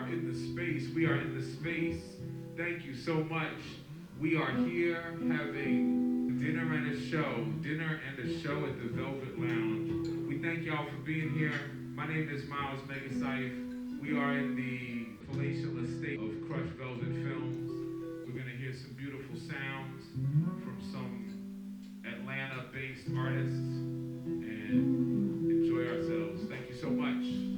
are in the space. We are in the space. Thank you so much. We are here having dinner and a show. Dinner and a show at the Velvet Lounge. We thank y'all for being here. My name is Miles Megasyfe. We are in the palatial estate of Crushed Velvet Films. We're going to hear some beautiful sounds from some Atlanta-based artists and enjoy ourselves. Thank you so much.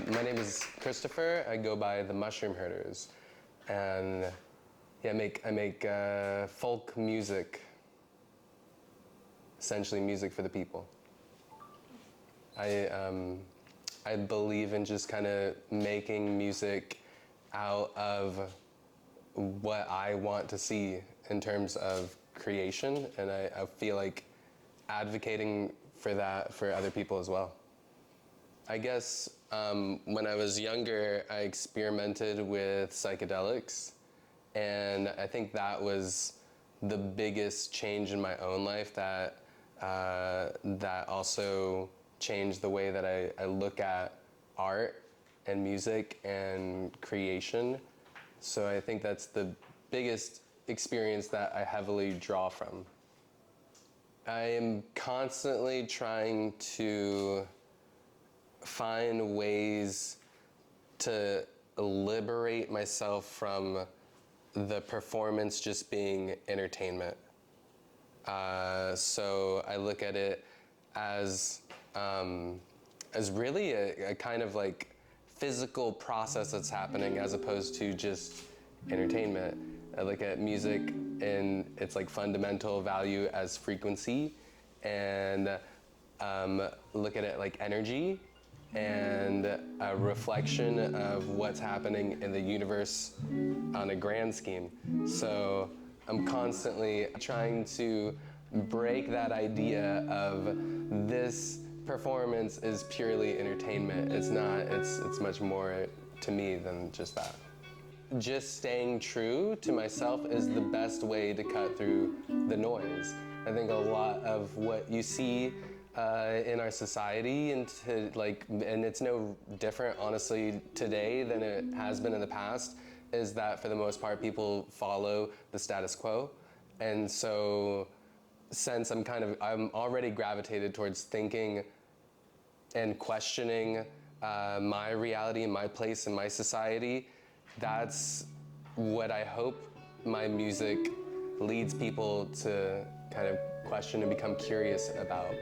My name is Christopher. I go by the Mushroomherders, and yeah, I make folk music, essentially music for the people. I believe in just kind of making music out of what I want to see in terms of creation, and I feel like advocating for that for other people as well. I guess when I was younger, I experimented with psychedelics, and I think that was the biggest change in my own life that also changed the way that I look at art and music and creation. So I think that's the biggest experience that I heavily draw from. I am constantly trying to find ways to liberate myself from the performance just being entertainment. So I look at it as really a kind of like physical process that's happening as opposed to just entertainment. I look at music in its like fundamental value as frequency, and look at it like energy and a reflection of what's happening in the universe on a grand scheme. So I'm constantly trying to break that idea of this performance is purely entertainment. It's not, it's much more to me than just that. Just staying true to myself is the best way to cut through the noise. I think a lot of what you see in our society, and it's no different honestly today than it has been in the past, is that for the most part people follow the status quo. And so since I'm already gravitated towards thinking and questioning my reality and my place in my society, that's what I hope my music leads people to kind of question and become curious about.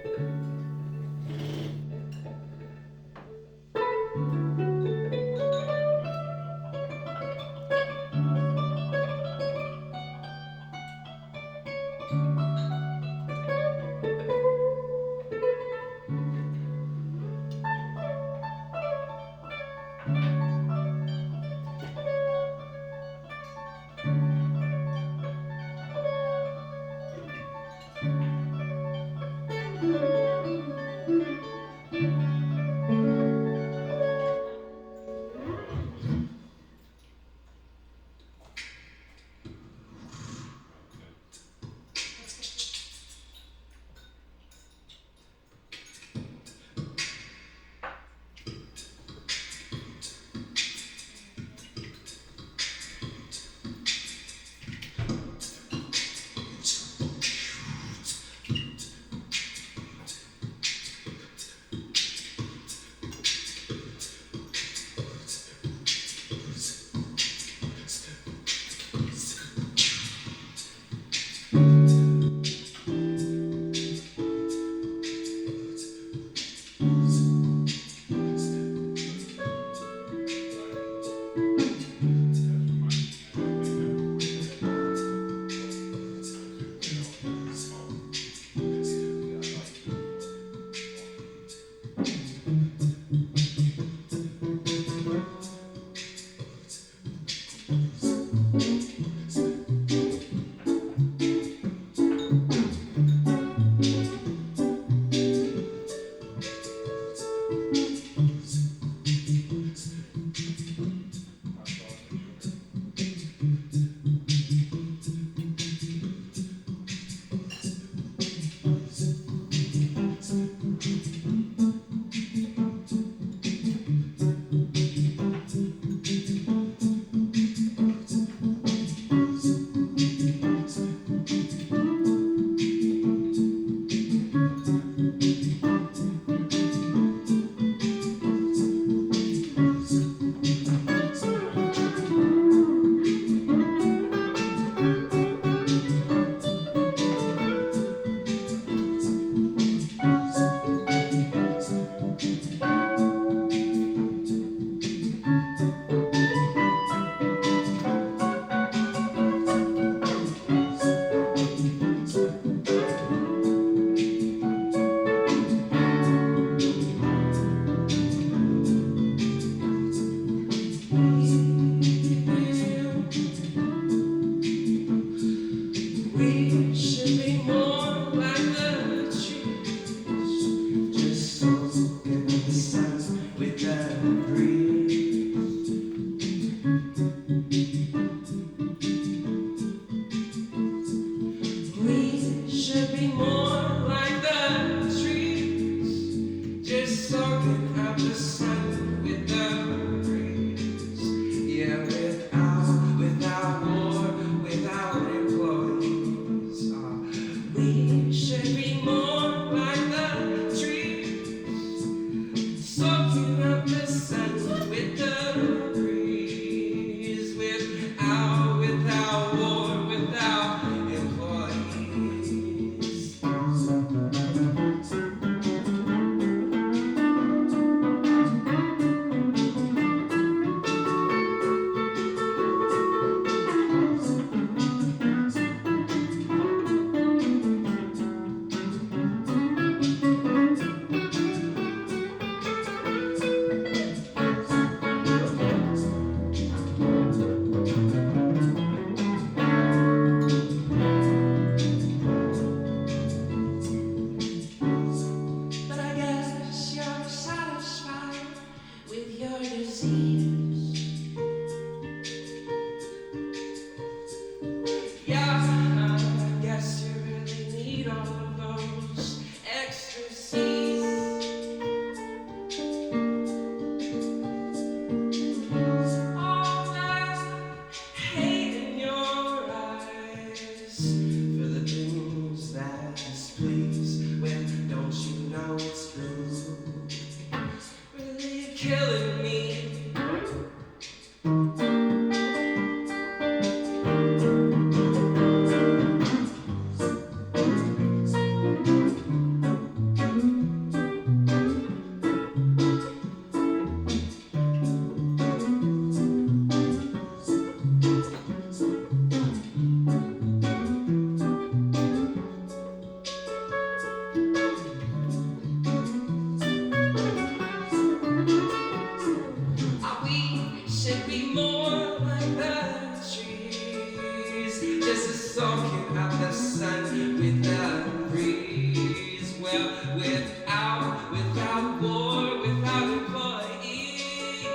without war, without employees.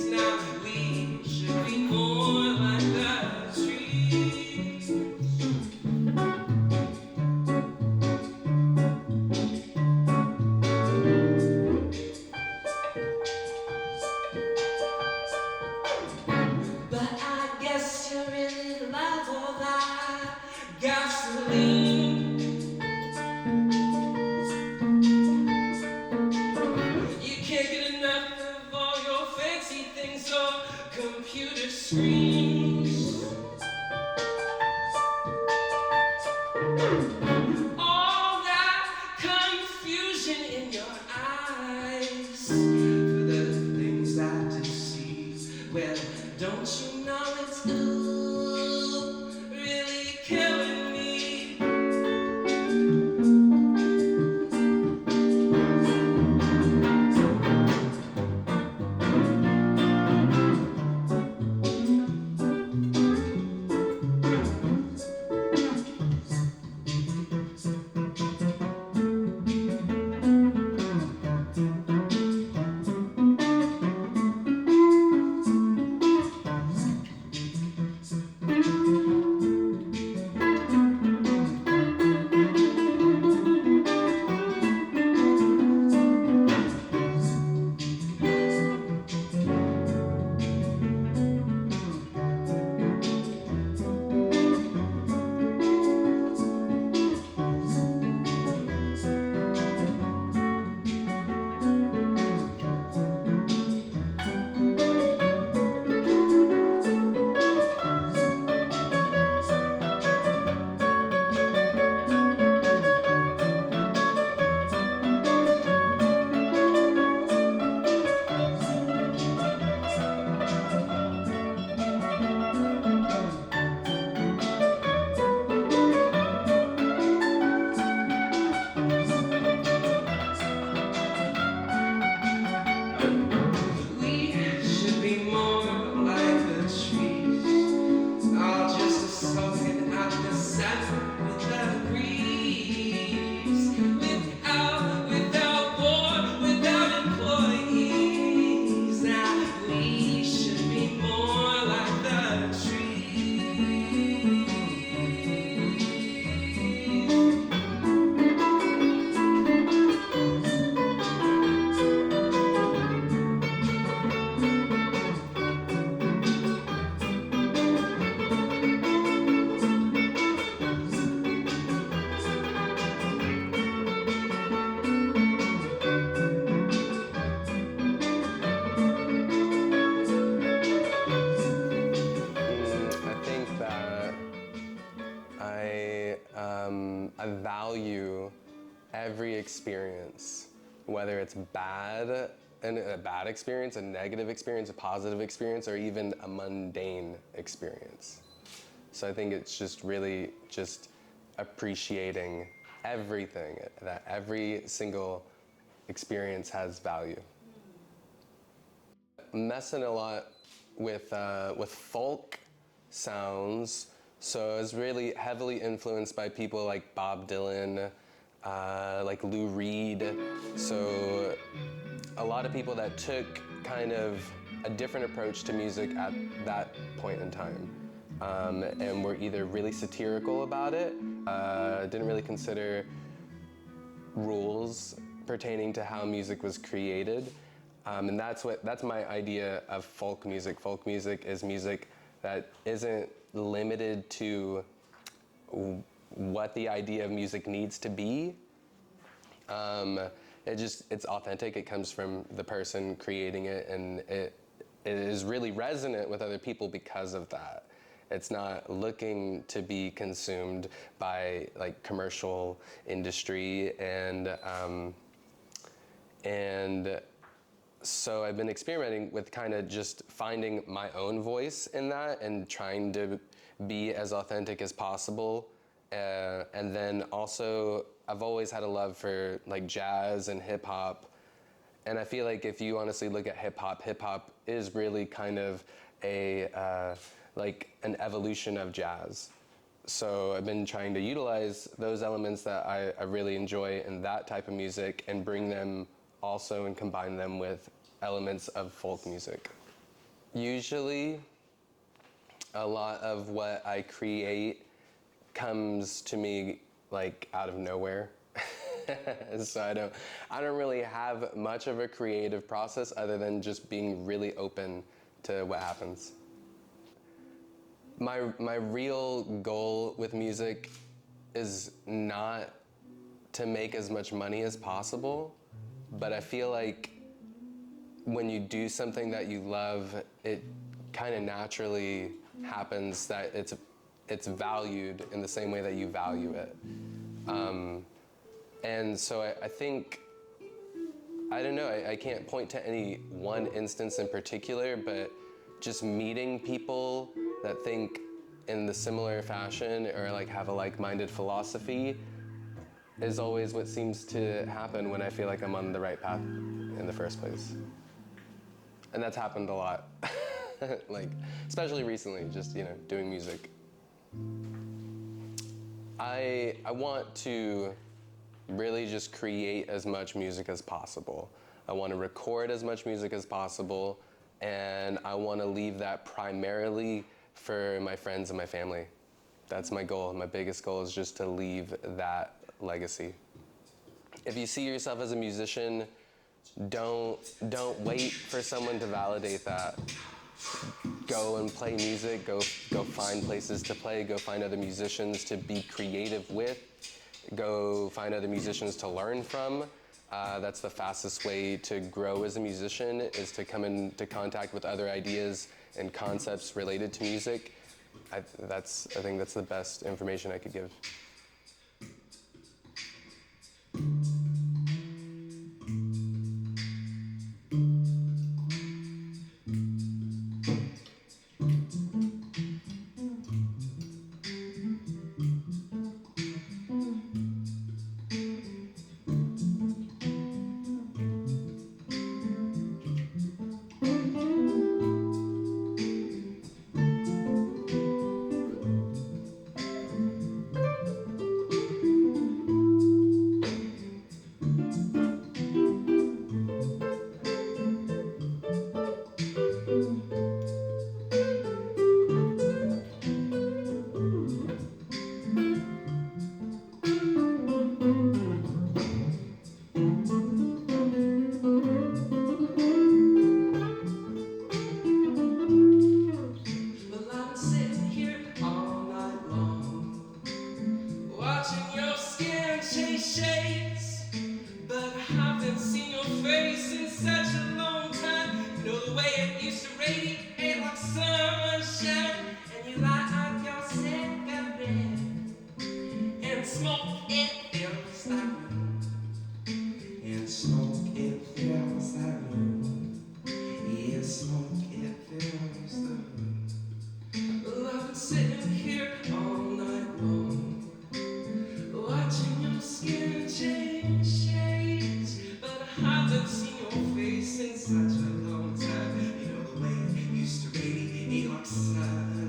Now we should be more like the trees. But I guess you really love all that gasoline. You can't get enough of all your fancy things or computer screens. All that confusion in your eyes for the things that deceive. Well, don't you know it's ooh, really killing me? We should be more like the trees, all just soaking out the sun with the breeze. Without war, without employees. Now we should be more like the trees. I think that I value every experience, whether it's bad, and a bad experience, a negative experience, a positive experience, or even a mundane experience. So I think it's just really just appreciating everything, that every single experience has value. Messing a lot with folk sounds, so I was really heavily influenced by people like Bob Dylan, like Lou Reed. So a lot of people that took kind of a different approach to music at that point in time, and were either really satirical about it, didn't really consider rules pertaining to how music was created. And that's my idea of folk music. Folk music is music that isn't limited to what the idea of music needs to be. It's authentic. It comes from the person creating it, and it is really resonant with other people because of that. It's not looking to be consumed by like commercial industry, and so I've been experimenting with kind of just finding my own voice in that and trying to be as authentic as possible. And then also, I've always had a love for like jazz and hip hop. And I feel like if you honestly look at hip hop is really kind of like an evolution of jazz. So I've been trying to utilize those elements that I really enjoy in that type of music and bring them also and combine them with elements of folk music. Usually, a lot of what I create comes to me like out of nowhere. So I don't really have much of a creative process other than just being really open to what happens. My real goal with music is not to make as much money as possible, but I feel like when you do something that you love, it kind of naturally happens that it's valued in the same way that you value it. And so I think, I don't know, I can't point to any one instance in particular, but just meeting people that think in the similar fashion or like have a like-minded philosophy is always what seems to happen when I feel like I'm on the right path in the first place. And that's happened a lot, like, especially recently, just, doing music. I want to really just create as much music as possible. I want to record as much music as possible, and I want to leave that primarily for my friends and my family. That's my goal. My biggest goal is just to leave that legacy. If you see yourself as a musician, don't wait for someone to validate that. Go and play music, go find places to play, go find other musicians to be creative with, go find other musicians to learn from. That's the fastest way to grow as a musician, is to come into contact with other ideas and concepts related to music. I think that's the best information I could give. Such a long time, the way it used to radiate like sun.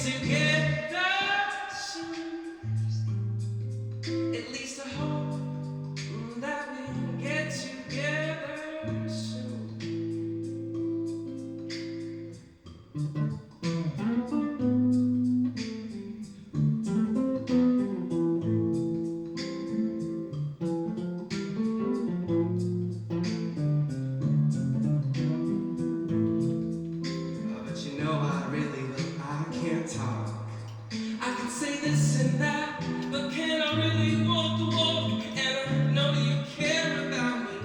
together soon. At least I hope that we'll get together soon. But you know I can't talk. I can say this and that, but can I really walk the walk? And I know you care about me.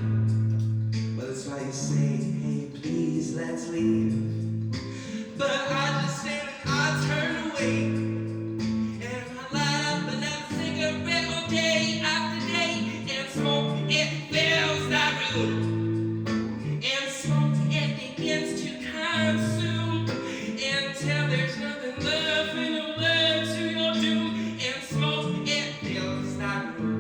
Well, that's why you say, hey, please, let's leave. But I just stand and I turn away. And I light up another cigarette all day after day and smoke, it fills that room. And smoke, it begins to consume until there's nothing left and no left to your doom. And smoke, it fills that room.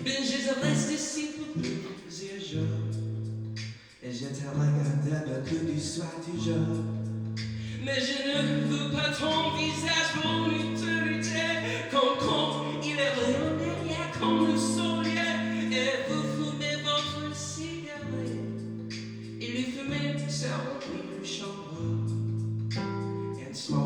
Ben je te laisse ici pour plusieurs jours. Et je te regarde que tu sois toujours. Mais je ne veux pas ton visage pour l'éternité. Quand il est vraiment derrière comme le soleil. Et vous fumez votre cigarette. Et lui fumez sa remplie de chambre. And smoke.